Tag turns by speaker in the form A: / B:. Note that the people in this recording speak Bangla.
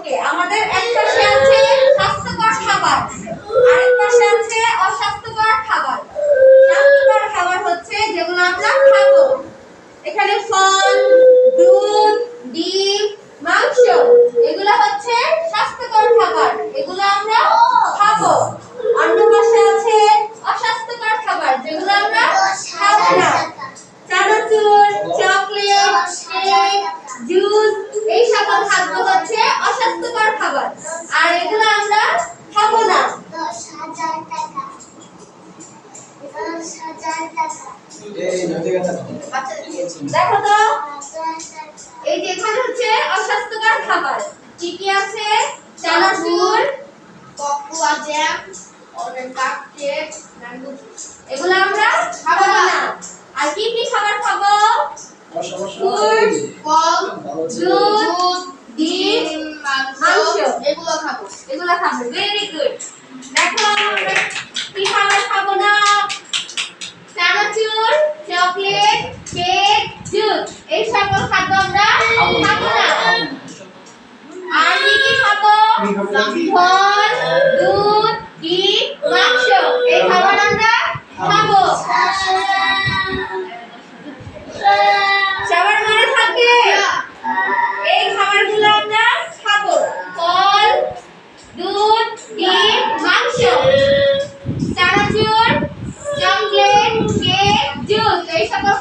A: ওকে, আমাদের এক পাশে আছে স্বাস্থ্যকর খাবার, আরেক পাশে আছে অস্বাস্থ্যকর খাবার। স্বাস্থ্যকর খাবার হচ্ছে যেগুলো আমরা খাবো। এখানে ফল, দুধ, ডিম, মাংস, এগুলো হচ্ছে স্বাস্থ্যকর খাবার, এগুলো আমরা খাবো। অন্য পাশে আছে অস্বাস্থ্যকর খাবার, যেগুলো আমরা খাবো না। চানাচুর, চকলেট, কেক, জুস, এই সকল খাদ্য হচ্ছে অস্বাস্থ্যকর খাবার, আর এগুলো আমরা খাবো না।
B: 10,000 টাকা। 10,000 টাকা।
A: দেখো তো, এই যে এখানে হচ্ছে অস্বাস্থ্যকর খাবার, কি কি আছে? চানাচুর,
B: কোকোয়া জ্যাম, অনেক কাপকেক, ম্যাঙ্গো জুস।
A: এগুলো আমরা খাবো না। আর কি কি খাবার খাবো? ফুড,
B: ফল,
A: দুধ, ডিম, মাংস,
B: এগুলো খাবো।
A: এগুলো খাবো। Very good. দেখো আমরা কি খাবার খাবো না? চানাচুর, চকলেট, কেক, জুস, এই সকল খাদ্য আমরা খাবো না। আর কি কি খাবো? ফল, দুধ, ডিম, মাংস, এই খাবার আমরা খাবো। সবার মনে থাকে? এই খাবারগুলো আমরা খাবো। ফল, দুধ, ডিম, মাংস, চানাচুর, চকলেট, কেক, জুস, এই সকল